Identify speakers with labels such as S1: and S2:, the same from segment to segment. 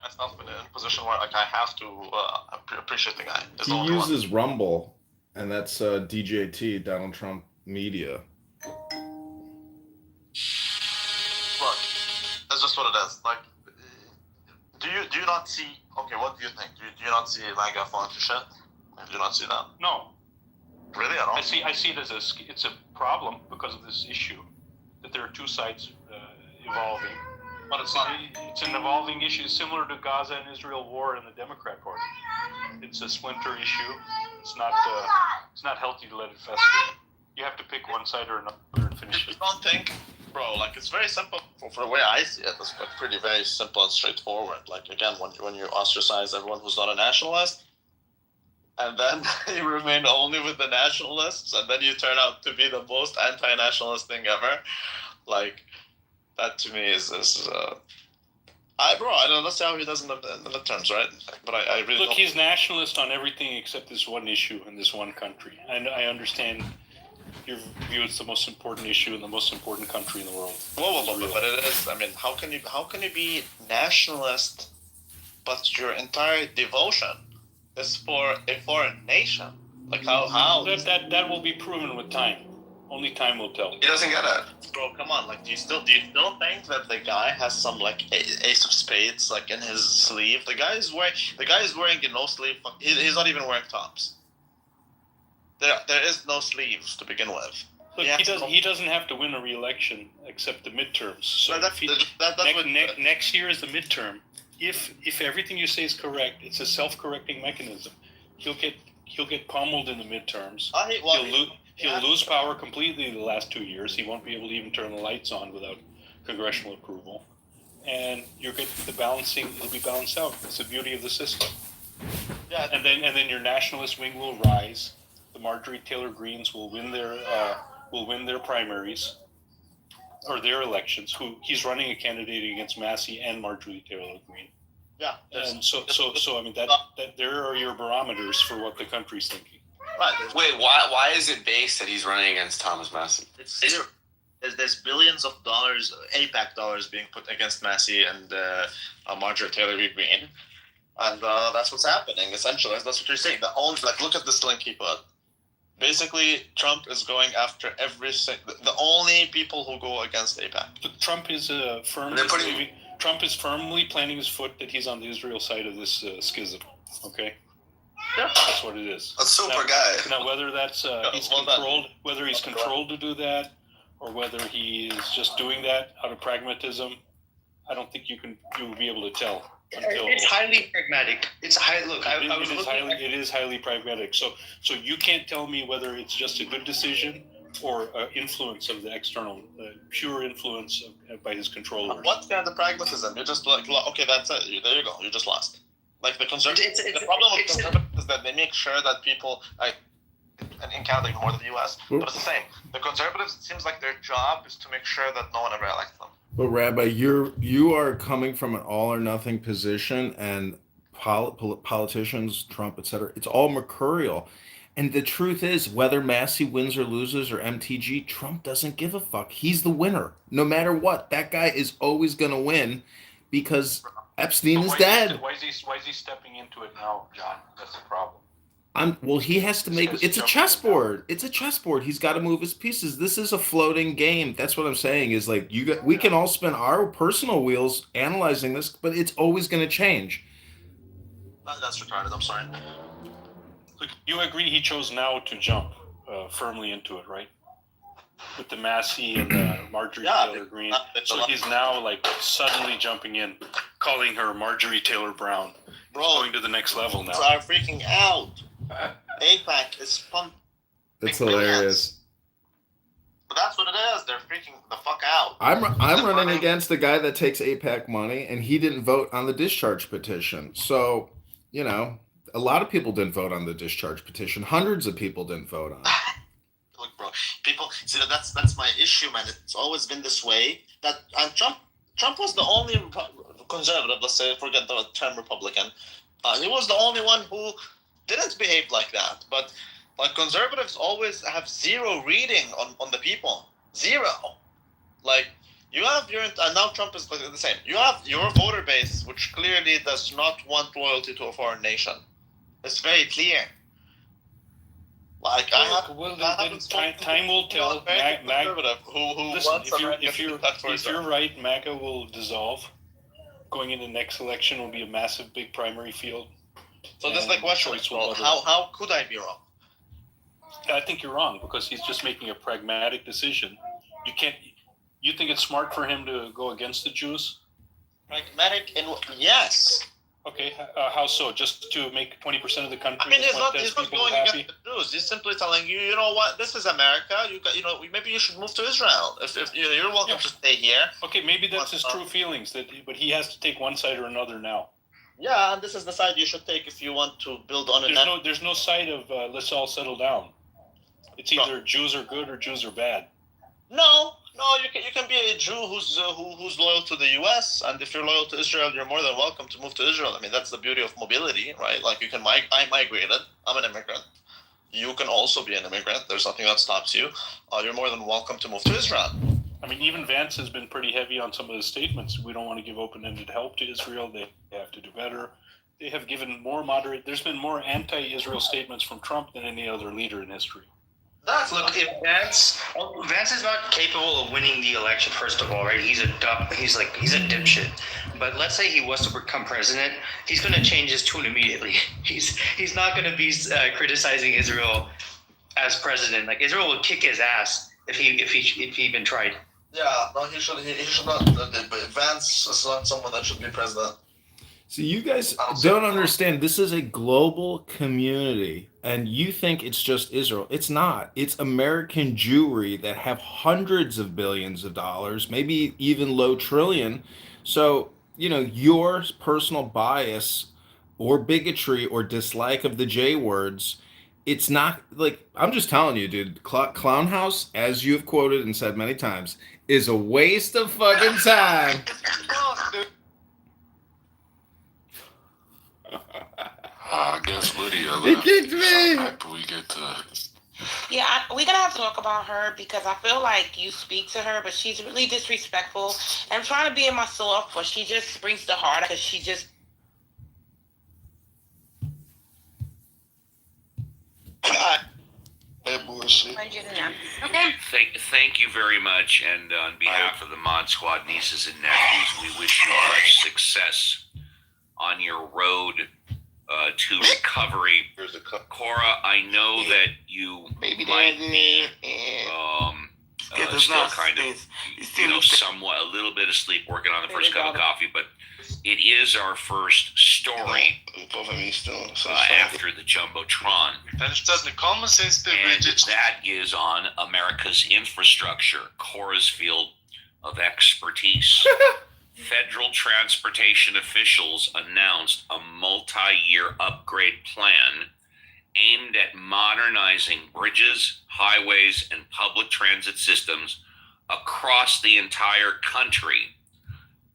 S1: myself in a position where like I have to appreciate the guy. He's the
S2: He
S1: only one.
S2: uses Rumble, and that's DJT, Donald Trump Media.
S1: Look, that's just what it is. Like, do you not see? Okay, what do you think? Do you not see MAGA falling to shit? Do you not see that?
S3: No,
S1: Really, at all?
S3: I see it as it's a problem because of this issue that there are two sides evolving.
S1: But it's not.
S3: It's an evolving issue similar to Gaza and Israel war and the Democrat Party. It's a splinter issue. It's not healthy to let it fester. You have to pick one side or another and finish
S1: You
S3: it.
S1: don't think, bro? Like it's very simple. For the way I see it, it's pretty very simple and straightforward. Like again, when you ostracize everyone who's not a nationalist, and then you remain only with the nationalists, and then you turn out to be the most anti-nationalist thing ever. Like that to me is I don't know. Let's see how he does in the midterms, right? But I really
S3: Look,
S1: don't.
S3: he's nationalist on everything except this one issue in this one country. And I understand your view it's the most important issue in the most important country in the world.
S1: But it is. I mean, how can you be nationalist, but your entire devotion is for a foreign nation? Like how?
S3: That will be proven with time. Only time will tell.
S1: He doesn't get it, bro. Come on, like, do you still think that the guy has some like ace of spades like in his sleeve? The guy is wearing a no sleeve. He's not even wearing tops. There is no sleeves to begin with.
S3: Look, he doesn't have to win a re-election except the midterms. So next year is the midterm. If everything you say is correct, it's a self-correcting mechanism. He'll get pummeled in the midterms. He'll lose power completely in the last 2 years. He won't be able to even turn the lights on without congressional approval. And you'll get the balancing. It'll be balanced out. It's the beauty of the system.
S1: Yeah.
S3: And then your nationalist wing will rise. The Marjorie Taylor Greens will win their primaries or their elections. He's running a candidate against Massey and Marjorie Taylor Greene.
S1: Yeah.
S3: And so I mean that there are your barometers for what the country's thinking.
S1: Right.
S4: Wait, why is it based that he's running against Thomas Massey?
S1: There's billions of dollars, APAC dollars, being put against Massey and Marjorie Taylor Greene, and that's what's happening. Essentially, that's what you're saying. Look at this link he put. Basically, Trump is going after the only people who go against APAC.
S3: But Trump is firmly planting his foot that he's on the Israel side of this schism. Okay.
S1: Yeah.
S3: That's what it is.
S4: A super guy.
S3: Now, whether that's whether he's controlled to do that, or whether he is just doing that out of pragmatism, I don't think you'll be able to tell.
S5: It's highly pragmatic. It
S3: is highly pragmatic. So you can't tell me whether it's just a good decision or influence of the external, pure influence by his controllers.
S1: What's kind of pragmatism? You're just like, okay, that's it. There you go. You just lost. Like the conservatives. The problem with conservatives is that they make sure that people, like, in Canada even more than the US, but it's the same. The conservatives, it seems like their job is to make sure that no one ever elects them.
S2: But Rabbi, you are coming from an all or nothing position, and politicians, Trump, etc. It's all mercurial, and the truth is, whether Massey wins or loses or MTG, Trump doesn't give a fuck. He's the winner, no matter what. That guy is always gonna win, because Epstein is dead.
S3: Why is he stepping into it now, John? That's the problem.
S2: He has to make it's a chessboard. It's a chessboard. He's got to move his pieces. This is a floating game. That's what I'm saying. Is like we can all spin our personal wheels analyzing this, but it's always going to change.
S1: That's retarded. I'm sorry.
S3: Look, you agree he chose now to jump firmly into it, right? With the Massey and Marjorie Taylor Greene. So he's now like suddenly jumping in, calling her Marjorie Taylor Brown.
S1: Bro,
S3: going to the next level now.
S1: Are freaking out. APAC is pumping.
S2: It's hilarious.
S1: But that's what it is. They're freaking the fuck out.
S2: I'm running against the guy that takes APAC money, and he didn't vote on the discharge petition. So, a lot of people didn't vote on the discharge petition. Hundreds of people didn't vote on it.
S1: Look, bro, people see that's my issue, man. It's always been this way. And Trump was the only conservative, let's say, forget the term Republican. He was the only one who didn't behave like that. But like conservatives always have zero reading on the people. Zero. Like You have now Trump is the same. You have your voter base, which clearly does not want loyalty to a foreign nation. It's very clear. Like time
S3: will tell. Listen, if you're right, MAGA will dissolve. Going into the next election will be a massive, big primary field.
S1: So this is the question. Well, how could I be wrong?
S3: I think you're wrong because he's just making a pragmatic decision. You can't. You think it's smart for him to go against the Jews?
S1: Pragmatic, yes.
S3: Okay, how so? Just to make 20% of the country?
S1: I mean, he's not going against the Jews. He's simply telling you, you know what? This is America. Maybe you should move to Israel. If you're welcome to stay here.
S3: Okay, maybe that's his true feelings. But he has to take one side or another now.
S1: Yeah, and this is the side you should take if you want to build on it.
S3: There's no side of let's all settle down. It's either Jews are good or Jews are bad.
S1: No, you can be a Jew who's loyal to the U.S. and if you're loyal to Israel, you're more than welcome to move to Israel. I mean, that's the beauty of mobility, right? Like I migrated. I'm an immigrant. You can also be an immigrant. There's nothing that stops you. You're more than welcome to move to Israel.
S3: I mean, even Vance has been pretty heavy on some of the statements. We don't want to give open-ended help to Israel. They have to do better. They have given more moderate. There's been more anti-Israel statements from Trump than any other leader in history.
S5: Look, if Vance is not capable of winning the election, first of all, right? He's a dipshit. But let's say he was to become president, he's going to change his tune immediately. He's not going to be criticizing Israel as president. Like Israel will kick his ass if he even tried.
S1: Yeah, no, he should not. Vance is not someone that should be president.
S2: So you guys don't understand. This is a global community, and you think it's just Israel. It's not. It's American Jewry that have hundreds of billions of dollars, maybe even low trillion. So, your personal bias or bigotry or dislike of the J words, it's not like, I'm just telling you, dude, Clown House, as you have quoted and said many times, is a waste of fucking time.
S6: I guess Lydia left.
S2: He kicked me.
S6: After we get to.
S7: Yeah, we're gonna have to talk about her because I feel like you speak to her, but she's really disrespectful. And I'm trying to be in my soft, but she just brings the heart because she just.
S6: Bullshit.
S7: Okay.
S8: Thank you very much, and on behalf of the Mod Squad nieces and nephews, we wish you much success on your road to recovery. Cora, I know that you might be still kind of, somewhat a little bit asleep working on the first cup of coffee, but it is our first story after the Jumbotron. And that is on America's infrastructure, Cora's field of expertise. Federal transportation officials announced a multi-year upgrade plan aimed at modernizing bridges, highways, and public transit systems across the entire country.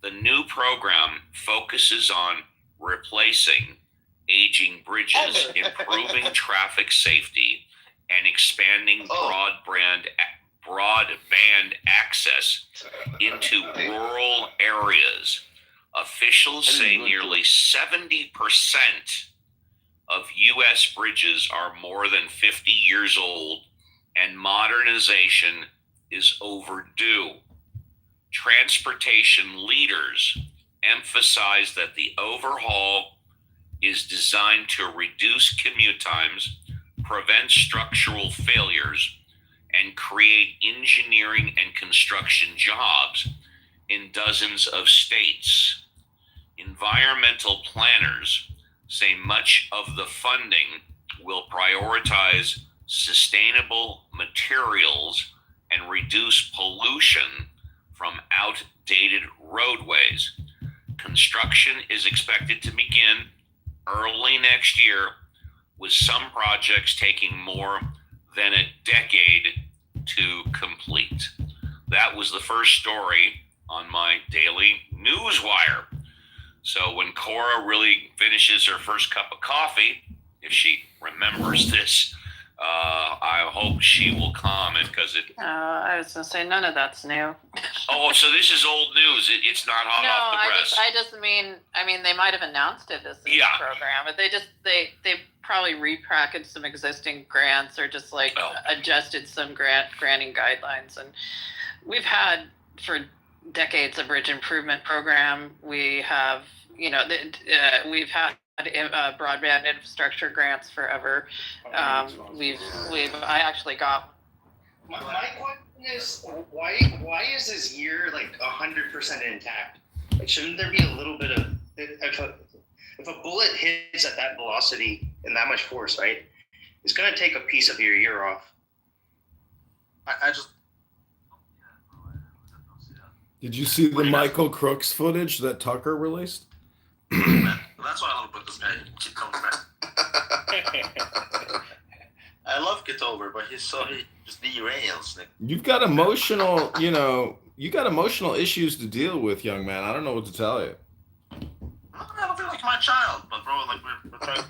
S8: The new program focuses on replacing aging bridges, improving traffic safety, and expanding broadband access into rural areas. Officials say nearly 70% of U.S. bridges are more than 50 years old, and modernization is overdue. Transportation leaders emphasize that the overhaul is designed to reduce commute times, prevent structural failures, and create engineering and construction jobs in dozens of states. Environmental planners say much of the funding will prioritize sustainable materials and reduce pollution from outdated roadways. Construction is expected to begin early next year, with some projects taking more than a decade to complete. That was the first story on my daily newswire. So when Cora really finishes her first cup of coffee, if she remembers this, I hope she will comment because it.
S9: I was gonna say none of that's new.
S8: Oh, so this is old news. It's not hot off the press.
S9: I just mean they might have announced it as a new program, but they probably repackaged some existing grants or just adjusted some granting guidelines. And we've had for decades a bridge improvement program. We have we've had broadband infrastructure grants forever. I actually got.
S5: My question is, why is this year 100% intact? Shouldn't there be a little bit of if a bullet hits at that velocity and that much force, right? It's gonna take a piece of your year off.
S1: I just.
S2: Did you see the Michael Crooks footage that Tucker released?
S1: That's why I love with this guy, Kitover. I love Kitover, but he just derails.
S2: You've got emotional, you got emotional issues to deal with, young man. I don't know what to tell you.
S1: I don't feel like my child, but bro, we're trying.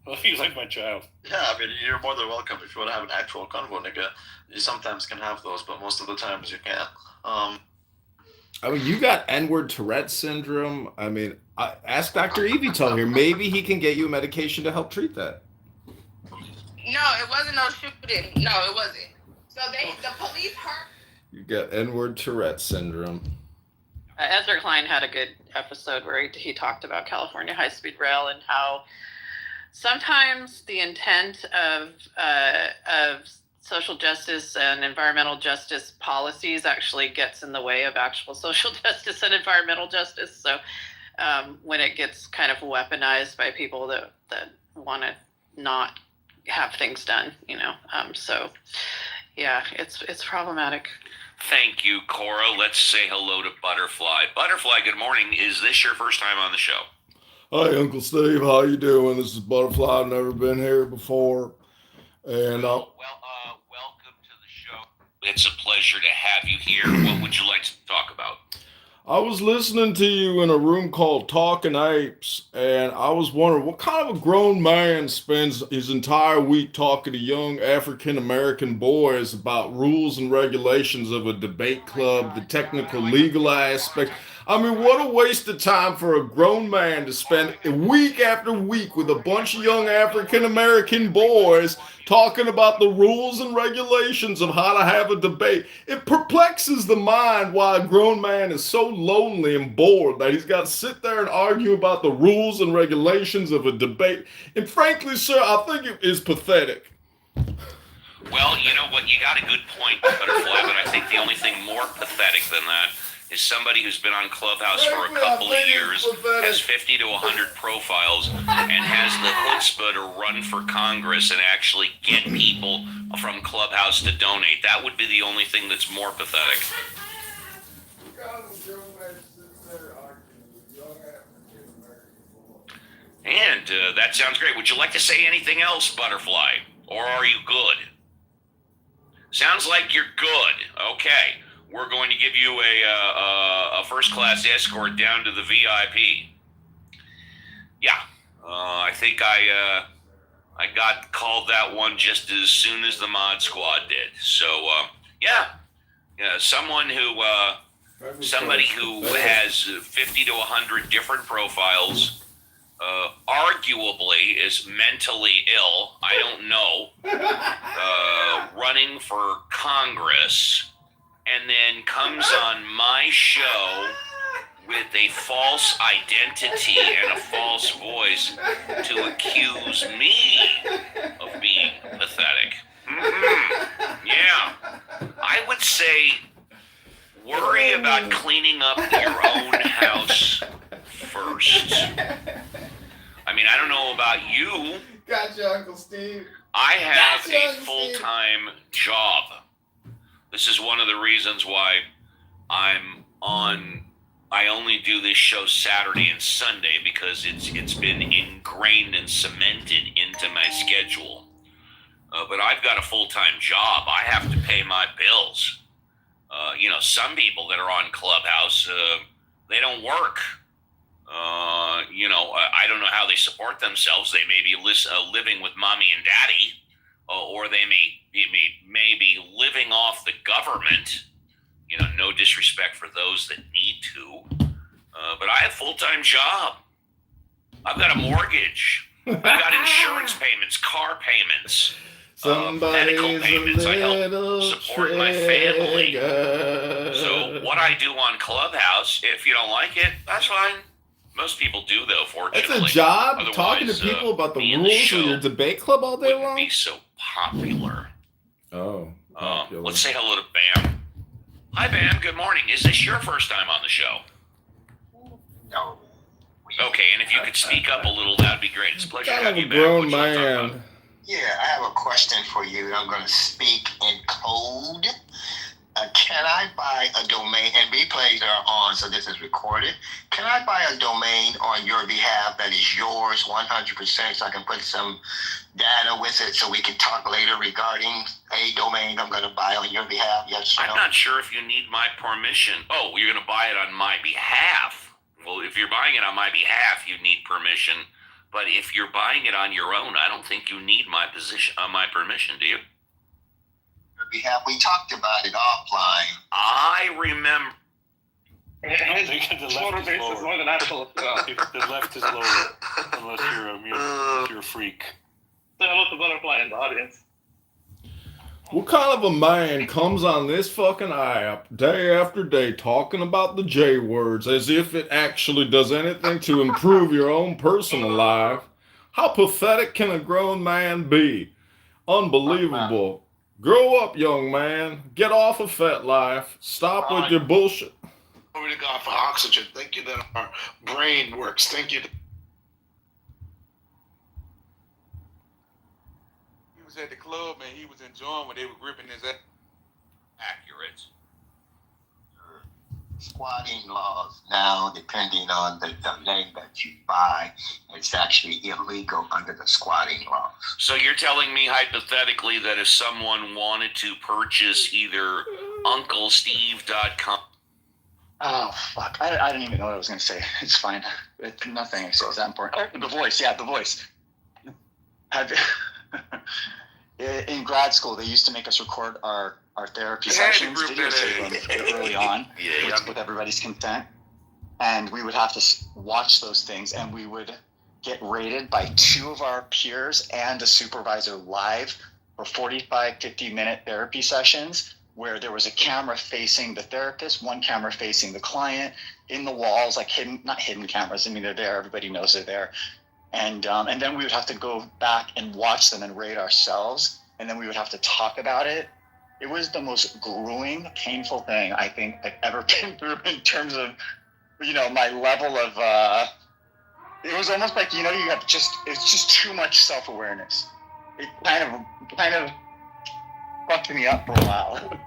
S3: Well, he's like my child.
S1: Yeah, I mean, you're more than welcome if you want to have an actual convo, nigga. You sometimes can have those, but most of the times you can't.
S2: I mean, you got N-word Tourette syndrome. I mean, ask Dr. Evitol here. Maybe he can get you a medication to help treat that.
S7: No, it wasn't no shooting. No, it wasn't. So the police hurt.
S2: You got N-word Tourette syndrome.
S9: Ezra Klein had a good episode where he talked about California high-speed rail and how sometimes the intent of social justice and environmental justice policies actually gets in the way of actual social justice and environmental justice. So when it gets kind of weaponized by people that want to not have things done, so yeah, it's problematic.
S8: Thank you, Cora. Let's say hello to Butterfly. Butterfly, good morning. Is this your first time on the show?
S2: Hi, Uncle Steve. How you doing? This is Butterfly. I've never been here before. And
S8: welcome to the show. It's a pleasure to have you here. What would you like to talk about?
S2: I was listening to you in a room called Talking Apes, and I was wondering what kind of a grown man spends his entire week talking to young African-American boys about rules and regulations of a debate club, the technical legal aspect. I mean, what a waste of time for a grown man to spend week after week with a bunch of young African-American boys talking about the rules and regulations of how to have a debate. It perplexes the mind why a grown man is so lonely and bored that he's got to sit there and argue about the rules and regulations of a debate. And frankly, sir, I think it is pathetic.
S8: Well, you know what? You got a good point, Butterfly, but I think the only thing more pathetic than that is somebody who's been on Clubhouse for a couple of years, has 50 to 100 profiles, and has the chutzpah to run for Congress and actually get people from Clubhouse to donate. That would be the only thing that's more pathetic. And that sounds great. Would you like to say anything else, Butterfly? Or are you good? Sounds like you're good. Okay. We're going to give you a first-class escort down to the VIP. Yeah, I think I got called that one just as soon as the Mod Squad did. So yeah, somebody who has 50 to 100 different profiles, arguably is mentally ill. I don't know. Running for Congress. And then comes on my show with a false identity and a false voice to accuse me of being pathetic. Mm-hmm. Yeah. I would say worry about cleaning up your own house first. I mean, I don't know about you.
S2: Gotcha, Uncle Steve.
S8: I have a full-time job. This is one of the reasons why I only do this show Saturday and Sunday, because it's been ingrained and cemented into my schedule. But I've got a full-time job. I have to pay my bills. Some people that are on Clubhouse, they don't work. I don't know how they support themselves. They may be living with mommy and daddy. or they may be living off the government. No disrespect for those that need to, but I have a full-time job. I've got a mortgage. I've got insurance payments, car payments, medical payments. I help support my family. So what I do on Clubhouse, if you don't like it, that's fine. Most people do, though, fortunately.
S2: That's a job,
S8: otherwise,
S2: talking to people about the rules of your debate club all day long?
S8: Wouldn't be so popular.
S2: Oh, popular.
S8: Let's say hello to Bam. Hi, Bam. Good morning. Is this your first time on the show?
S10: No.
S8: Okay, and if you could speak up a little, that'd be great. It's a pleasure to have you back.
S2: Grown man.
S10: Yeah, I have a question for you. I'm going to speak in code. Can I buy a domain, and replays are on, so this is recorded. Can I buy a domain on your behalf that is yours 100% so I can put some data with it so we can talk later regarding a domain I'm going to buy on your behalf? Yes or no?
S8: I'm not sure if you need my permission. Oh, you're going to buy it on my behalf. Well, if you're buying it on my behalf, you need permission. But if you're buying it on your own, I don't think you need my permission, do you?
S10: Behalf. We talked about it offline.
S8: I remember.
S3: The left is lower. More than the left is lower, unless you're a freak. Say hello to Butterfly in the audience.
S2: What kind of a man comes on this fucking app day after day talking about the J words as if it actually does anything to improve your own personal life? How pathetic can a grown man be? Unbelievable. Grow up, young man. Get off of FetLife. Stop with your bullshit.
S6: Glory to God for oxygen. Thank you that our brain works. Thank you.
S11: He was at the club and he was enjoying when they were gripping his ass.
S8: Accurate.
S10: Squatting laws now, depending on the domain that you buy, it's actually illegal under the squatting laws.
S8: So you're telling me hypothetically that if someone wanted to purchase either UncleSteve.com.
S12: Oh, fuck. I didn't even know what I was going to say. It's fine. It's nothing is that important. Oh, the voice. Yeah, the voice. In grad school, they used to make us record our therapy sessions, videotape them early on with everybody's consent. And we would have to watch those things, and we would get rated by two of our peers and a supervisor live for 45, 50-minute therapy sessions where there was a camera facing the therapist, one camera facing the client, in the walls, like not hidden cameras. I mean, they're there. Everybody knows they're there. And then we would have to go back and watch them and rate ourselves. And then we would have to talk about it. It was the most grueling, painful thing I think I've ever been through in terms of, my level of, it was almost like, it's just too much self-awareness. It kind of fucked me up for a while.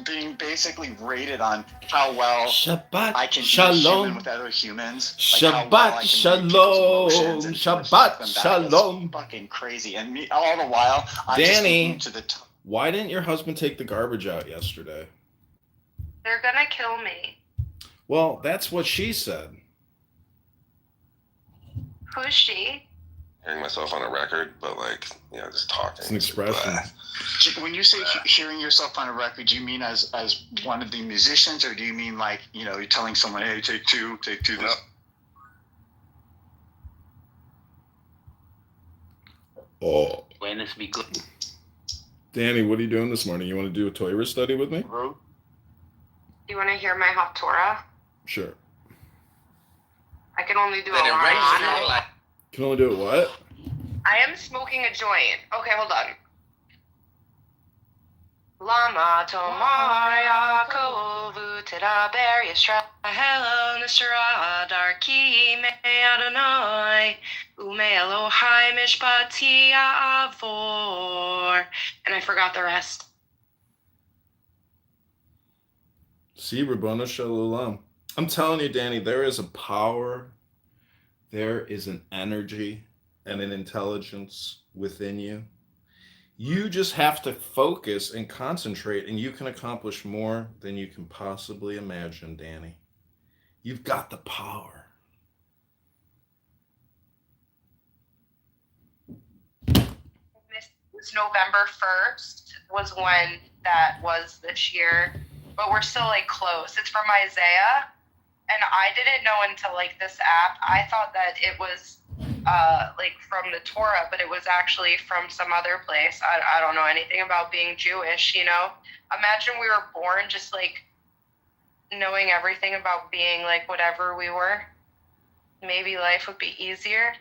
S12: Being basically rated on how well I can be human with other humans.
S2: Shabbat shalom. Shabbat shalom.
S12: Fucking crazy. And me, all the while, I'm
S2: Danny,
S12: just to the
S2: why didn't your husband take the garbage out yesterday?
S13: They're gonna kill me.
S2: Well, that's what she said.
S13: Who's she?
S6: Hearing myself on a record, but just talking.
S2: It's an expression.
S12: When you say hearing yourself on a record, do you mean as one of the musicians, or do you mean you're telling someone, hey, take two this?
S2: Oh.
S5: When this be good.
S2: Danny, what are you doing this morning? You want to do a Torah study with me?
S13: You want to hear my Haftorah?
S2: Sure.
S13: I can only do a line.
S2: Can only do it what?
S13: I am smoking a joint. Okay, hold on. Lama tomar Yaakov teraber Yisrael Nisra darki me Adonai ume Elohai mishpati avor. And I forgot the rest.
S2: See, Rabbana Shalom. I'm telling you, Danny, there is a power, there is an energy and an intelligence within you. You just have to focus and concentrate, and you can accomplish more than you can possibly imagine, Danny. You've got the power.
S13: was November 1st was when that was this year, but we're still like close. It's from Isaiah, and I didn't know until like this app. I thought that it was like from the Torah, but it was actually from some other place. I don't know anything about being Jewish, you know. Imagine we were born just like knowing everything about being like whatever we were. Maybe life would be easier.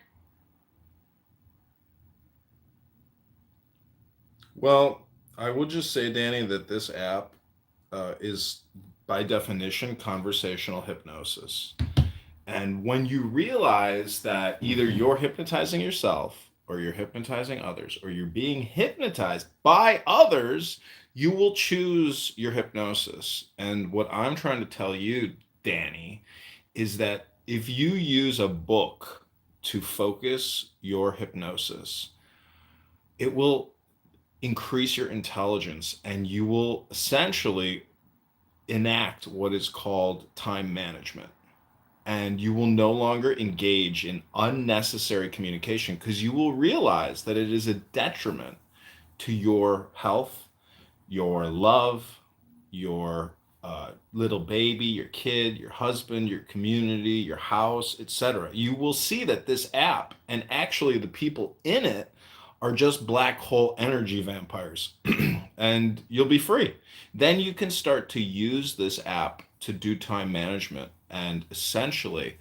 S2: Well, I would just say, Danny, that this app is by definition conversational hypnosis. And when you realize that either you're hypnotizing yourself or you're hypnotizing others or you're being hypnotized by others, you will choose your hypnosis. And what I'm trying to tell you, Danny, is that if you use a book to focus your hypnosis, it will increase your intelligence and you will essentially enact what is called time management. And you will no longer engage in unnecessary communication because you will realize that it is a detriment to your health, your love, your little baby, your kid, your husband, your community, your house, etc. You will see that this app and actually the people in it are just black hole energy vampires and you'll be free. Then you can start to use this app to do time management and essentially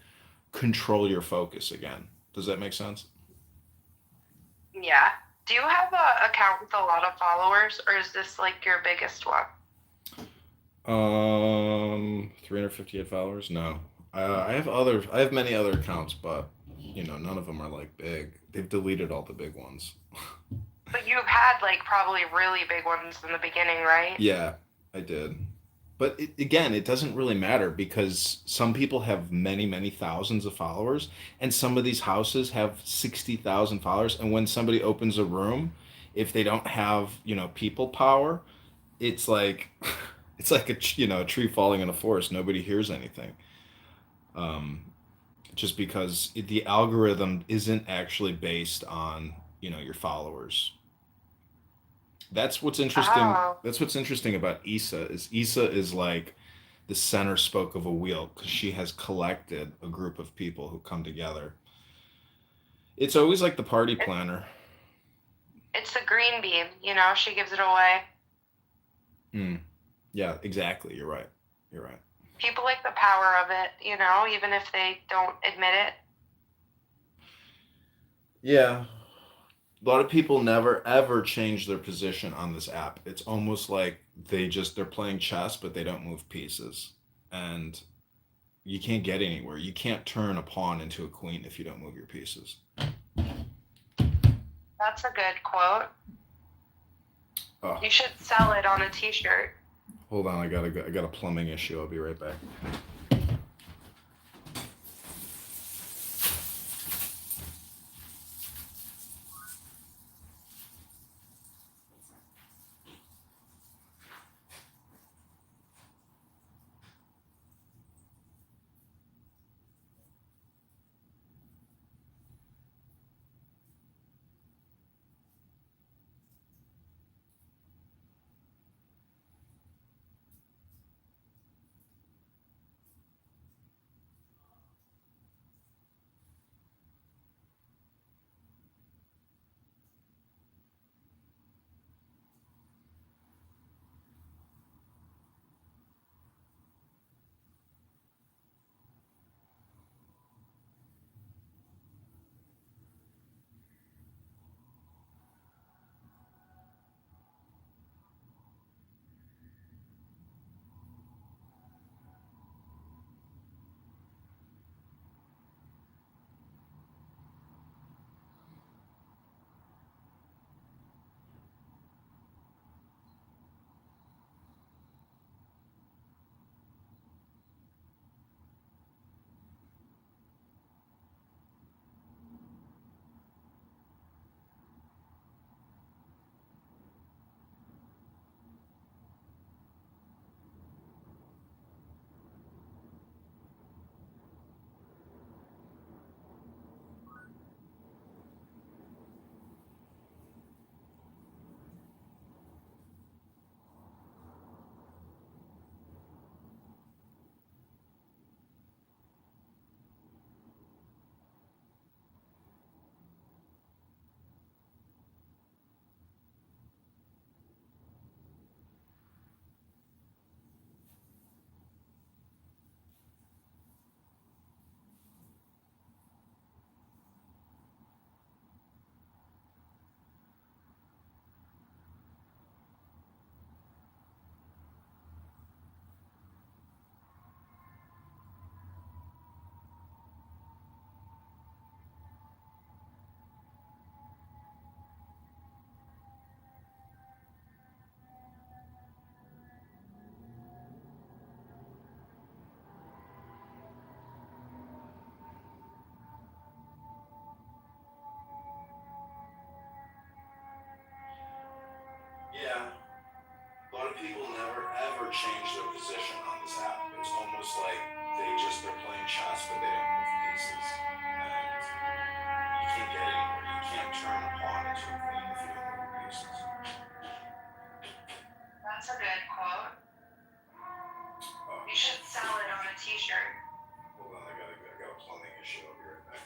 S2: control your focus again. Does that make sense?
S13: Yeah. Do you have an account with a lot of followers, or is this like your biggest one?
S2: 358 followers? No. I have many other accounts, but none of them are like big. They've deleted all the big ones.
S13: But you've had like probably really big ones in the beginning, right?
S2: Yeah, I did. But it doesn't really matter because some people have many, many thousands of followers, and some of these houses have 60,000 followers. And when somebody opens a room, if they don't have, people power, it's like it's like a tree falling in a forest. Nobody hears anything. Just because the algorithm isn't actually based on, your followers. That's what's interesting.
S13: Oh.
S2: That's what's interesting about Issa is like the center spoke of a wheel because she has collected a group of people who come together. It's always like the party planner.
S13: It's the green bean, she gives it away.
S2: Yeah, exactly. You're right.
S13: People like the power of it, even if they don't admit it.
S2: Yeah. A lot of people never ever change their position on this app. It's almost like they're playing chess, but they don't move pieces. And you can't get anywhere. You can't turn a pawn into a queen if you don't move your pieces.
S13: That's a good quote.
S2: Oh.
S13: You should sell it on a t-shirt.
S2: Hold on, I got a plumbing issue. I'll be right back. of people never ever change their position on this app. It's almost like they're playing chess, but they don't move pieces. And you can't get anywhere. You can't turn a pawn into a queen if you don't move your pieces.
S13: That's a good quote. You should sell it on a t-shirt.
S2: Hold on, I got a plumbing issue. I'll be right back.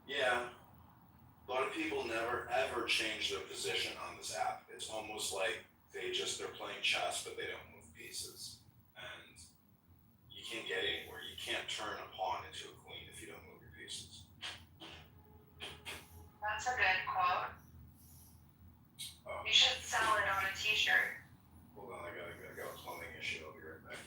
S2: Yeah, a lot of people never ever change their position on this app. It's almost like they're playing chess, but they don't move pieces. And you can't get anywhere. You can't turn a pawn into a queen if you don't move your pieces.
S13: That's a good quote. You should sell it on a t-shirt.
S2: Hold on, I got a plumbing issue. I'll be right back.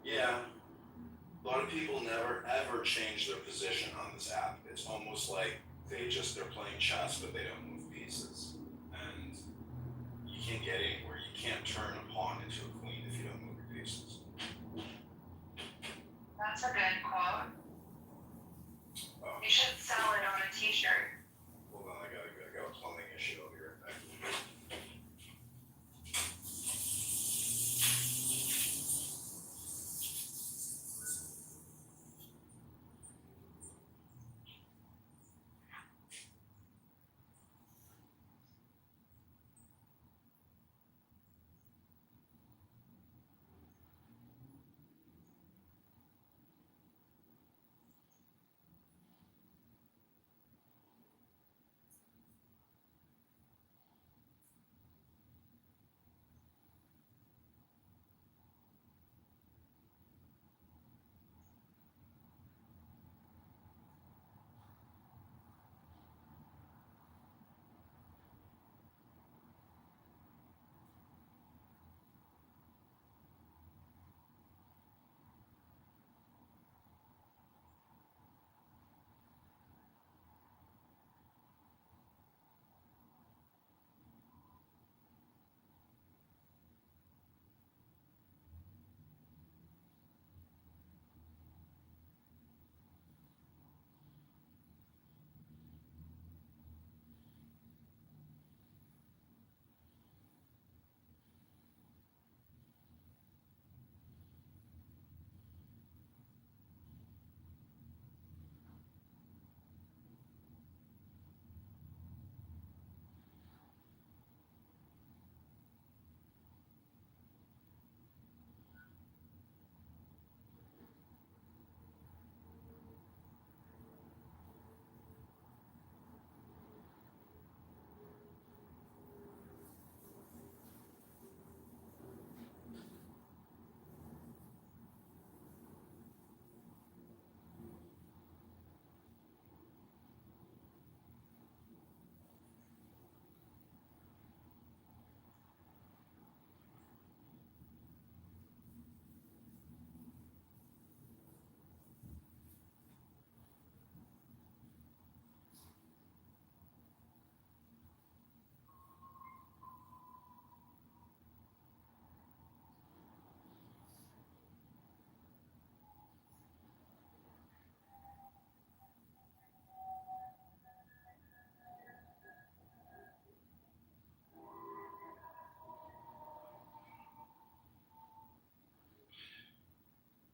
S2: Yeah. A lot of people never ever change their position on this app. It's almost like they're playing chess, but they don't move pieces. And you can't get anywhere. You can't turn a pawn into a queen if you don't move your pieces.
S13: That's a good quote. You should sell it on a t-shirt.
S2: Hold on, I got a plumbing issue. I'll be right back.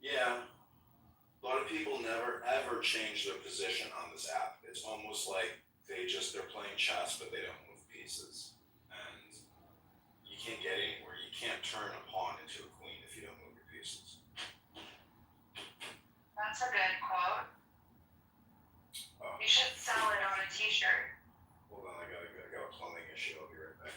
S2: Yeah. A lot of people never ever change their position on this app. It's almost like they're playing chess, but they don't move pieces. And you can't get anywhere. You can't turn a pawn into a queen if you don't move your pieces.
S13: That's a good quote. You should sell it on a t-shirt.
S2: Hold on, I got a plumbing issue. I'll be right back.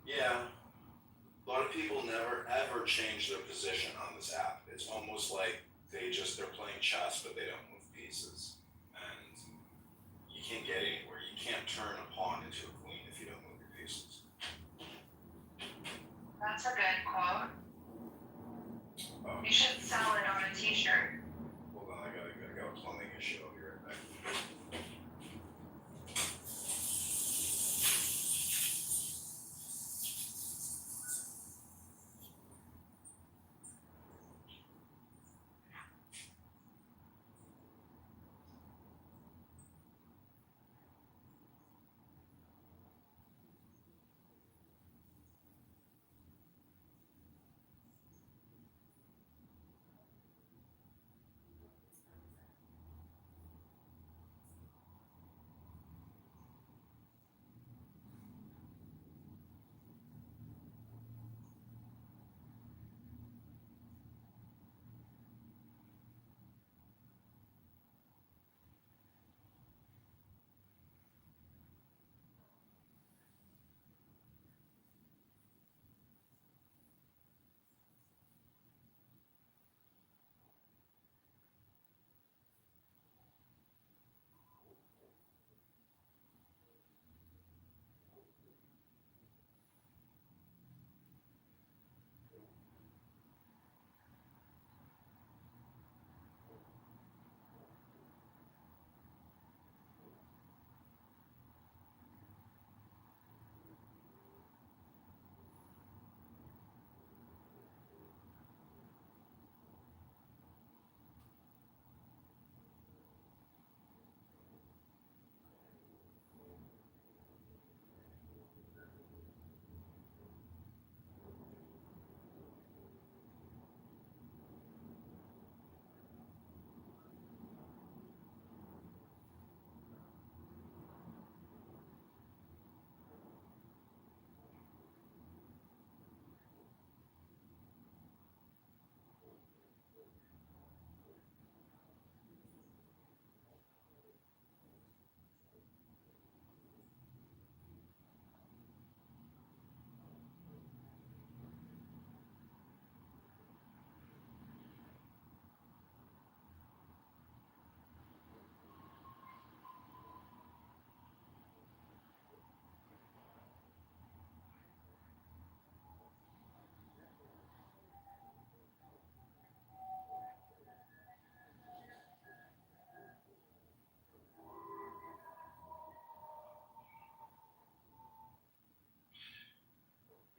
S2: Yeah. A lot of people never ever change their position on this app. It's almost like they're playing chess, but they don't move pieces. And you can't get anywhere. You can't turn a pawn into a queen if you don't move your pieces.
S13: That's a good quote. You should sell it on a t-shirt.
S2: Hold on, I got a plumbing issue. I'll be right back.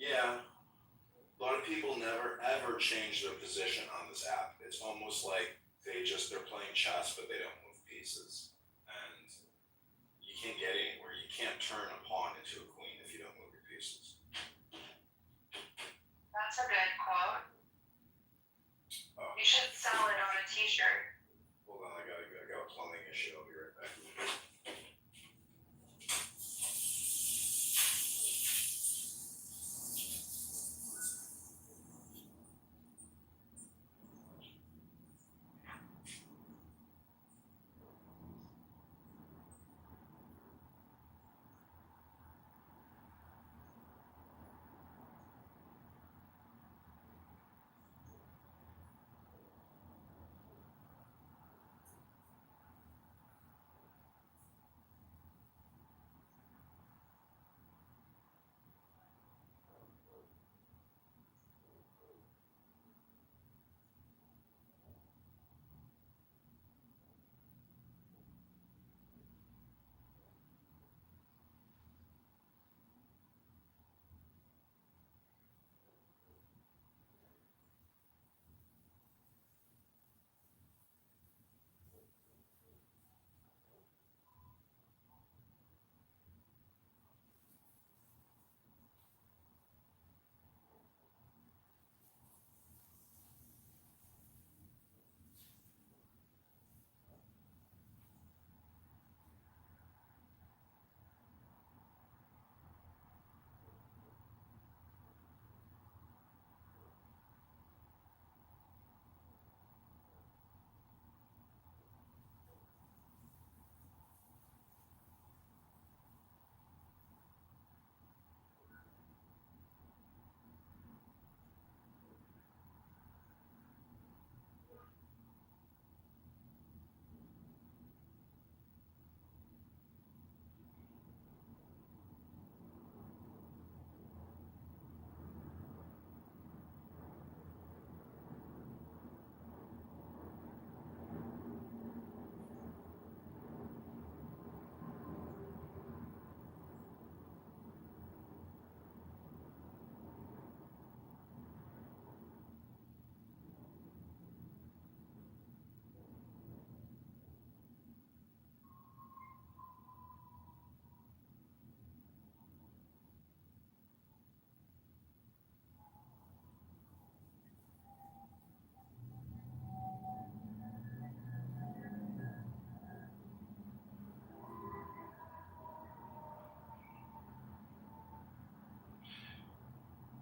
S2: Yeah. A lot of people never ever change their position on this app. It's almost like they're playing chess, but they don't move pieces. And you can't get anywhere. You can't turn a pawn into a queen if you don't move your pieces.
S13: That's a good quote. You should sell it on a t-shirt.
S2: Hold on, I got a plumbing issue. I'll be right back.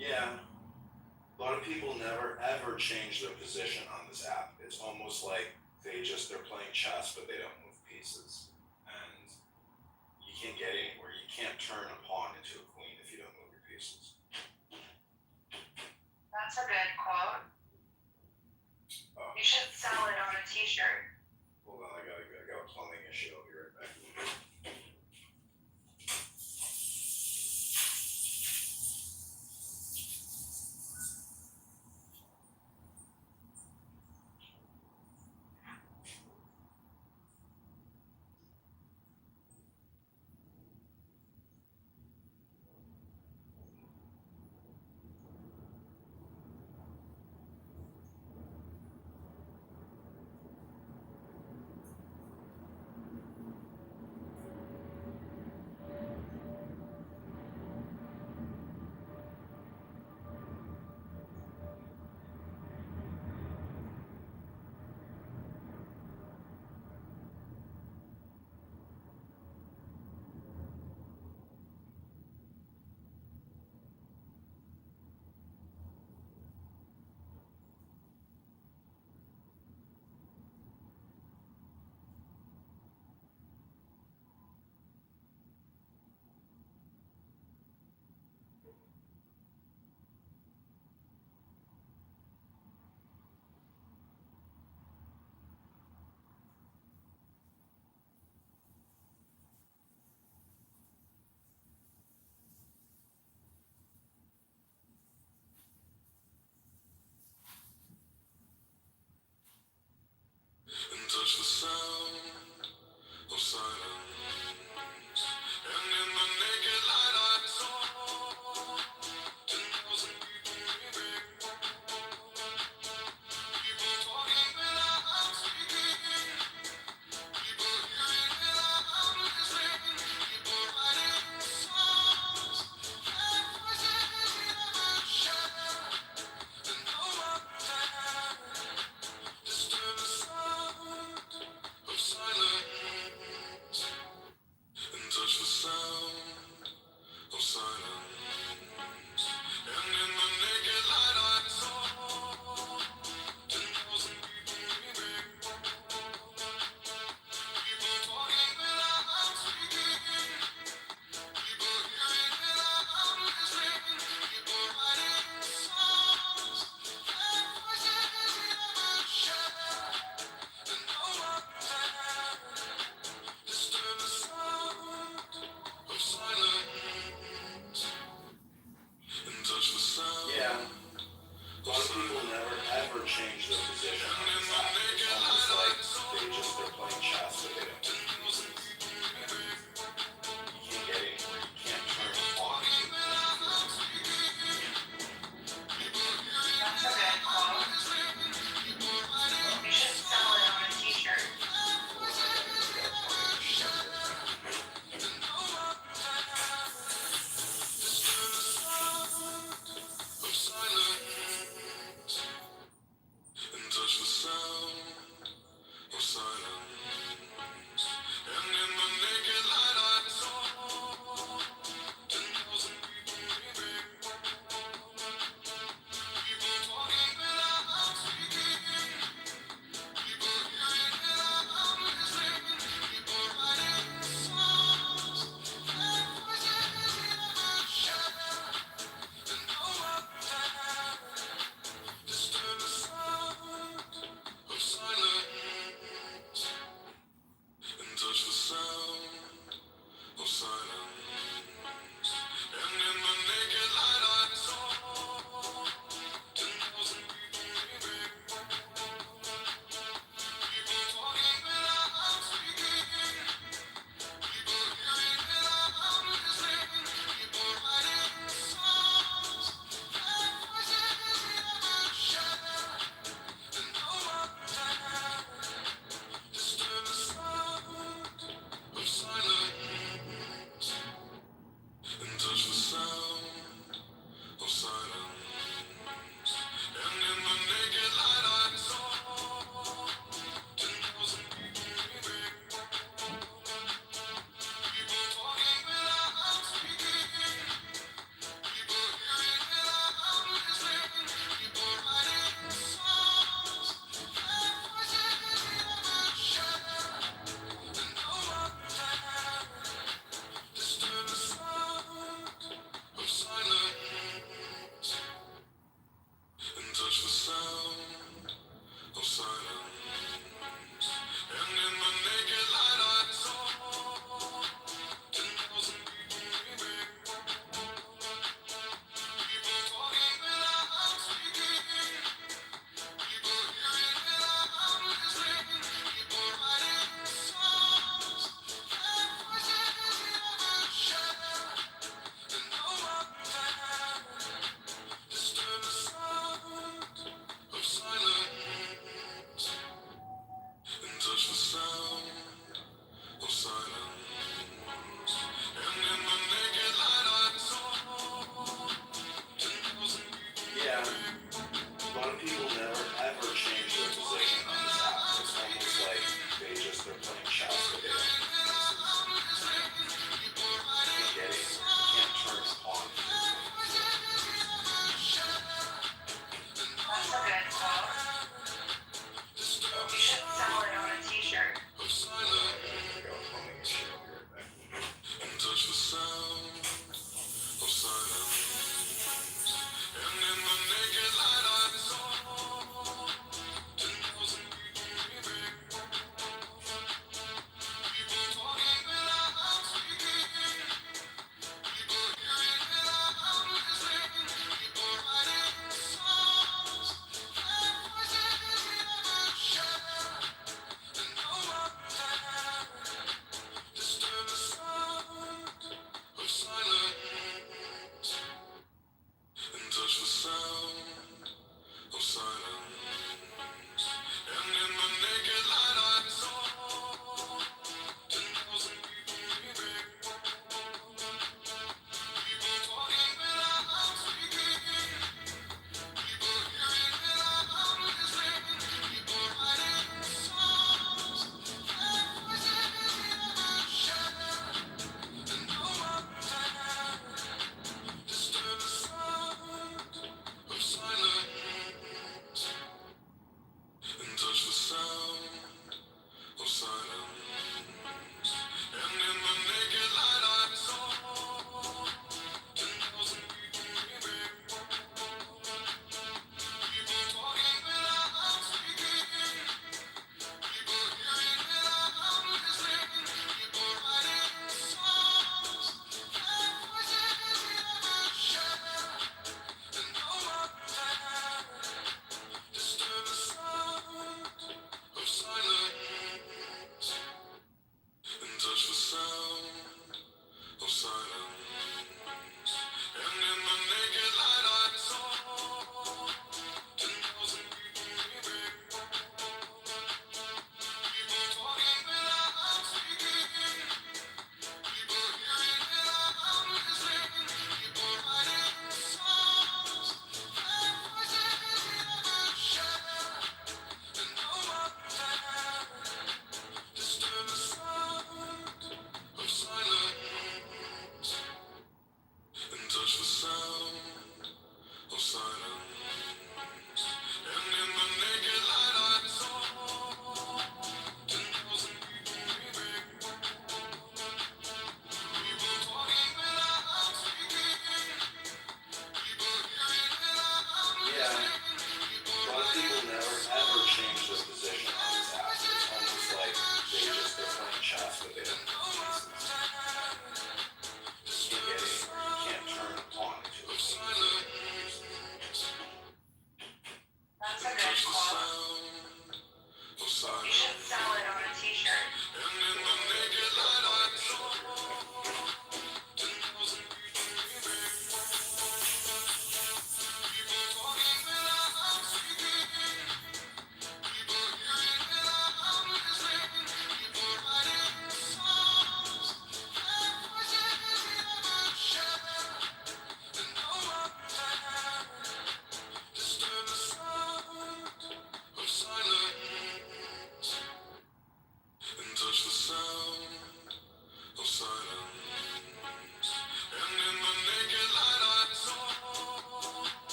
S2: Yeah. A lot of people never ever change their position on this app. It's almost like they're playing chess, but they don't move pieces. And you can't get anywhere. You can't turn a pawn into a queen if you don't move your pieces.
S13: That's a good quote. You should sell it on a t-shirt.
S2: Hold on, I got a plumbing issue. I'll be right back.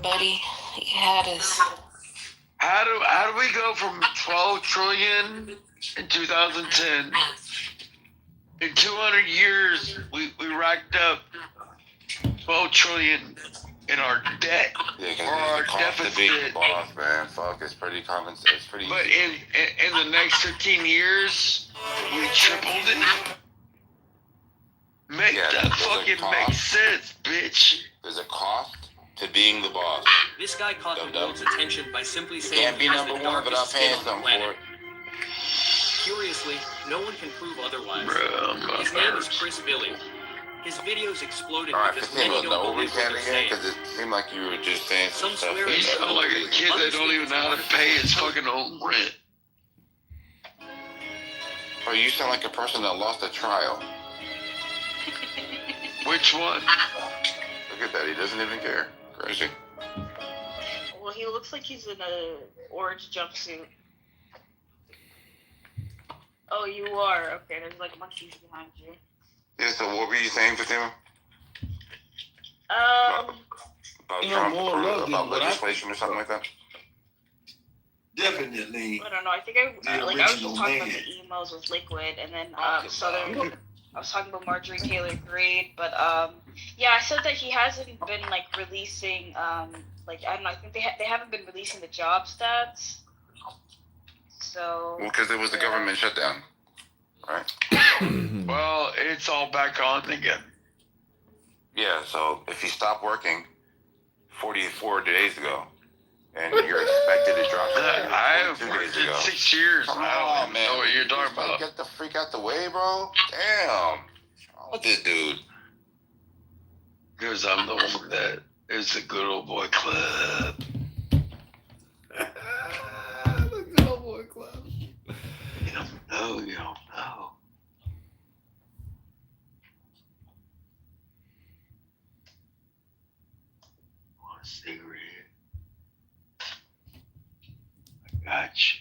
S7: buddy. He had his.
S14: How do we go from 12 trillion in 2010? In 200 years, we racked up 12 trillion in our debt or our deficit.
S4: To being the boss, man. Fuck, it's pretty common. It's pretty.
S14: But in the next 15 years, we tripled it. Make that fucking make sense, bitch.
S4: There's a cost to being the boss.
S15: This guy caught the world's attention by simply saying
S4: can't be
S15: he has
S4: number
S15: the
S4: one without
S15: darkest
S4: paying
S15: skin on the
S4: something
S15: planet.
S4: for it.
S15: Curiously, no one can prove otherwise.
S14: Bro,
S15: his name is Chris Billy. His videos exploded
S4: Alright,
S15: because
S4: continue
S15: many
S4: with the
S15: don't believe what
S4: overcam
S15: they're
S4: again,
S15: saying.
S4: because it seemed like you were just saying some stuff.
S14: You sound like a kid that don't even know how to pay his fucking own rent.
S4: Or you sound like a person that lost a trial.
S14: Which one?
S4: Look at that, he doesn't even care. Crazy.
S16: Well, he looks like he's in a orange jumpsuit. Oh, you are? Okay, there's like monkeys behind you.
S4: Yeah, so what were you saying, Fatima? About
S6: You know,
S4: Trump,
S6: more
S4: or
S6: love
S4: about
S6: than what I-
S4: legislation or something like that?
S6: Definitely.
S16: I don't know. I think I was
S6: original
S16: just talking about
S6: man.
S16: the emails with Liquid, and then I was talking about Marjorie Taylor Greene, but yeah, I said that he hasn't been like releasing like I don't know. I think they haven't been releasing the job stats. So.
S4: Well, because it was the government shutdown, right?
S14: Well, it's all back on again.
S4: Yeah, so if you stop working 44 days ago, and you're expected to drop
S14: I have
S4: 2
S14: worked
S4: days ago.
S14: in 6 years.
S4: Come
S14: I don't
S4: on,
S14: even
S4: man.
S14: know what you're talking about.
S4: Get the freak out the way, bro. Damn. What's wrong with this dude?
S14: Because I'm the one that is the good old boy club.
S2: The good old boy club.
S14: You don't know, you don't know. Want a cigarette? I got you.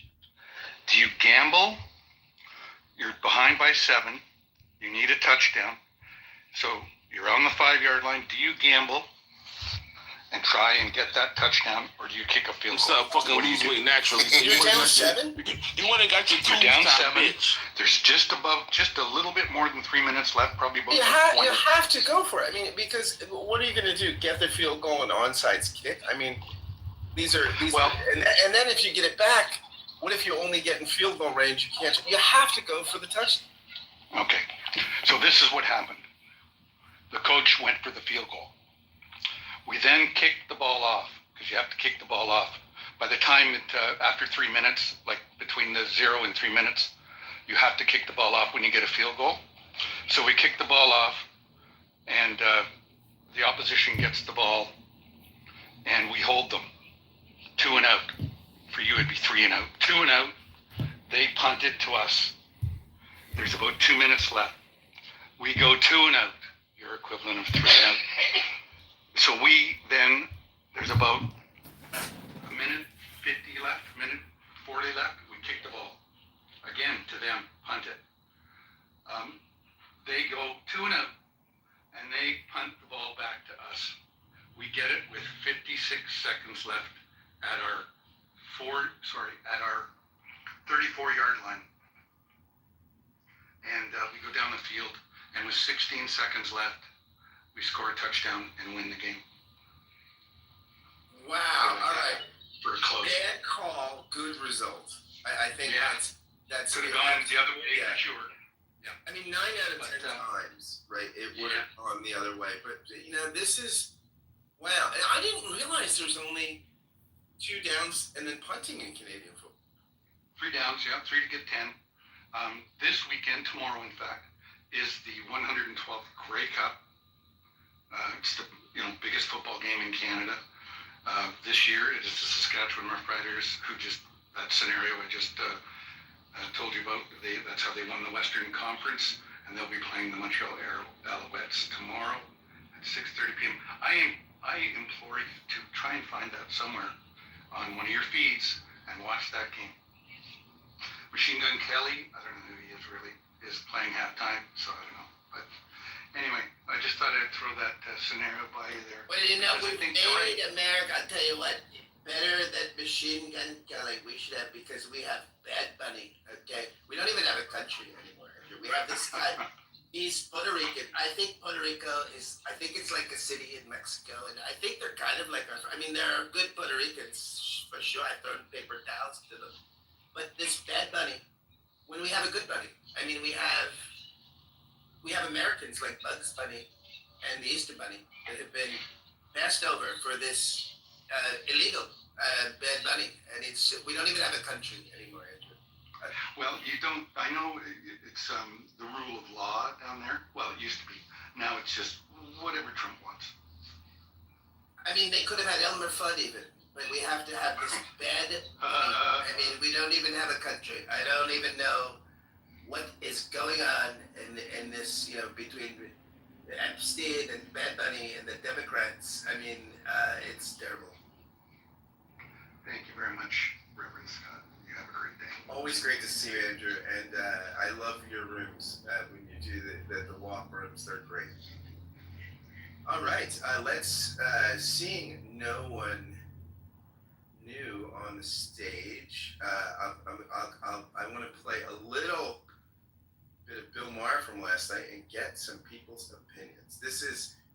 S14: Do you gamble? You're behind by 7. You need a touchdown. So you're on the 5-yard line. Do you gamble and try and get that touchdown, or do you kick a field goal?
S6: Stop fucking lose weight naturally. So
S11: You're down 7?
S6: You went and got your
S14: You're
S6: two
S14: down
S6: stop,
S14: 7.
S6: bitch.
S14: There's just a little bit more than 3 minutes left, probably about
S11: You
S14: 20.
S11: have to go for it. I mean, because what are you going to do? Get the field goal and onside kick? I mean, these are and then if you get it back, what if you only get in field goal range? You can't. You have to go for the touchdown.
S14: Okay, so this is what happened. The coach went for the field goal. We then kicked the ball off, because you have to kick the ball off. By the time after 3 minutes, like between the 0 and 3 minutes, you have to kick the ball off when you get a field goal. So we kick the ball off, and the opposition gets the ball, and we hold them. 2 and out. For you, it'd be 3 and out. 2 and out. They punt it to us. There's about 2 minutes left. We go 2 and out. Your equivalent of 3 and out. So we then, there's about a minute 50 left, minute 40 left. We kick the ball. Again, to them, punt it. They go 2 and out, and they punt the ball back to us. We get it with 56 seconds left at our 34-yard line. And we go down the field, and with 16 seconds left, we score a touchdown and win the game.
S11: Wow! All right.
S14: For a close.
S11: Bad call, good result. I think that's
S14: could have gone the other way, for sure. Yeah.
S11: I mean, 9 out of 10 times, right? It would have gone the other way, but this is wow. And I didn't realize there's only 2 downs and then punting in Canadian football.
S14: 3 downs, 3 to get 10. This weekend, tomorrow, in fact, is the 112th Grey Cup. It's the biggest football game in Canada. This year, it is the Saskatchewan Roughriders that scenario I just told you about. That's how they won the Western Conference, and they'll be playing the Montreal Alouettes tomorrow at 6:30 p.m. I implore you to try and find that somewhere on one of your feeds and watch that game. Machine Gun Kelly, I don't know who he is really, is playing halftime, so I don't know. But Anyway, I just thought I'd throw that scenario by you there.
S11: Well, you know, we made America, I'll tell you what, better than Machine Gun Kelly we should have, because we have Bad Bunny, okay? We don't even have a country anymore. We have this guy, he's Puerto Rican. I think Puerto Rico is, I think it's like a city in Mexico, and I think they're kind of like, I mean, there are good Puerto Ricans, for sure. I've thrown paper towels to them. But this Bad Bunny, when we have a good Bunny, I mean, we have Americans like Bugs Bunny and the Easter Bunny that have been passed over for this illegal Bad Bunny, and we don't even have a country anymore, Andrew.
S14: Well, you don't. I know it's the rule of law down there. Well, it used to be. Now it's just whatever Trump wants.
S11: I mean, they could have had Elmer Fudd even, but we have to have this Bad Bunny. I mean, we don't even have a country. I don't even know what is going on in this, you know, between Epstein and Bad Bunny and the Democrats. I mean, it's terrible.
S14: Thank you very much, Reverend Scott. You have a great day.
S11: Always great to see you, Andrew, and I love your rooms when you do the walk rooms. They're great. All right, let's seeing no one new on the stage. I want to play a little bit of Bill Maher from last night and get some people's opinions.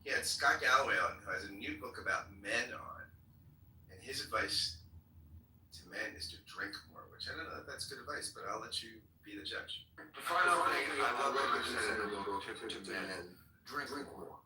S11: He had Scott Galloway on, who has a new book about men on, and his advice to men is to drink more, which I don't know if that's good advice, but I'll let you be the judge.
S17: The final thing I would recommend to men, drink more.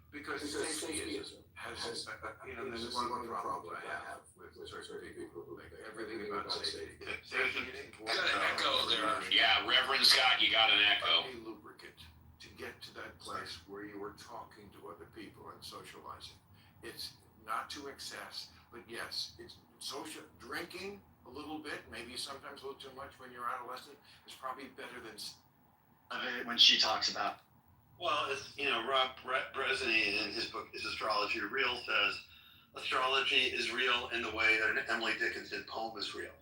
S17: Because safety has, this is one problem I have with certain people who make everything about safety. There's an
S8: echo there. Yeah, Reverend Scott, you got an echo.
S17: A lubricant to get to that place where you are talking to other people and socializing. It's not to excess, but yes, it's social drinking a little bit, maybe sometimes a little too much when you're adolescent, is probably better than.
S12: When she talks about.
S18: Well, as you know, Rob Bresney in his book Is Astrology Real says, astrology is real in the way that an Emily Dickinson poem is real.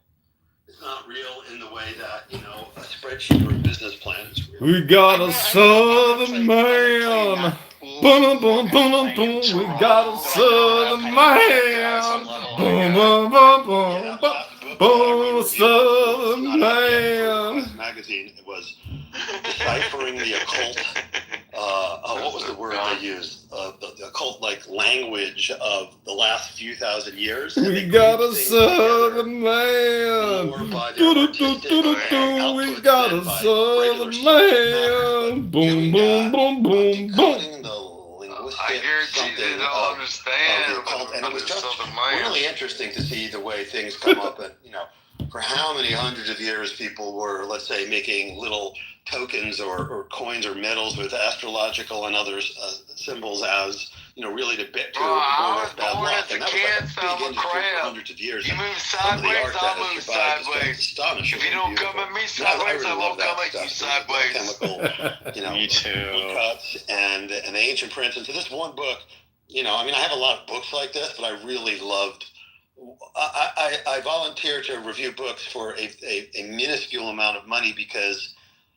S18: It's not real in the way that, you know, a spreadsheet or a business plan is real.
S2: We got a southern man. Boom, boom, boom, boom. We got a southern man. Boom, boom, boom, boom, boom. Boom, southern man.
S18: Magazine, it was deciphering the occult. What was the word they used? The occult-like language of the last few thousand years.
S2: We got a southern man. We got a southern man. Boom, boom, boom, boom, boom.
S19: I guarantee they don't understand.
S18: And it was just really interesting to see the way things come up. And, you know, for how many hundreds of years people were, let's say, making little tokens or coins or medals with astrological and other symbols as, you know, really to bit to bad luck. And that was like a big industry for hundreds of years.
S19: You move sideways, I'll move sideways. If you don't come at me sideways, I won't come at you sideways.
S18: Chemical, you know, me too. Cuts and the ancient prints. And so this one book, you know, I mean, I have a lot of books like this, but I really loved. I volunteer to review books for a minuscule amount of money because.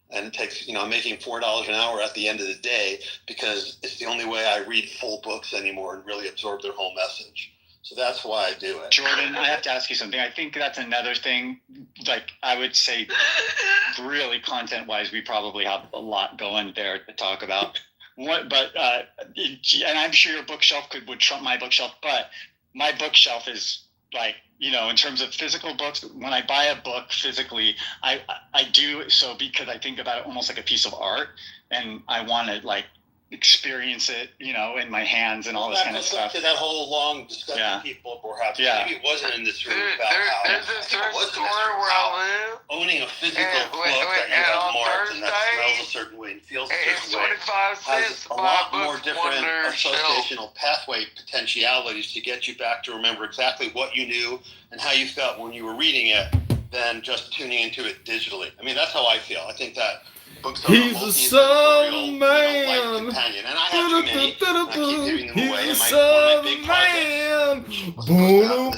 S18: And it takes, you know, I'm making $4 an hour at the end of the day because it's the only way I read full books anymore and really absorb their whole message. So that's why I do it.
S12: Jordan, I have to ask you something. I think that's another thing, like I would say really content-wise, we probably have a lot going there to talk about. And I'm sure your bookshelf would trump my bookshelf, but my bookshelf is like, you know, in terms of physical books, when I buy a book physically, I do so because I think about it almost like a piece of art, and I want to like experience it, you know, in my hands and all this kind of stuff.
S18: To that whole long discussion people were having. Maybe it wasn't in this room about how
S19: there's a certain store where I live.
S18: Owning a physical book that you have marked and that smells a certain way and feels a certain way has a lot more different associational pathway potentialities to get you back to remember exactly what you knew and how you felt when you were reading it than just tuning into it digitally. I mean, that's how I feel. I think that
S2: he's a southern man.
S18: And I have too many. I keep giving them away.
S2: He's a southern man. Boom.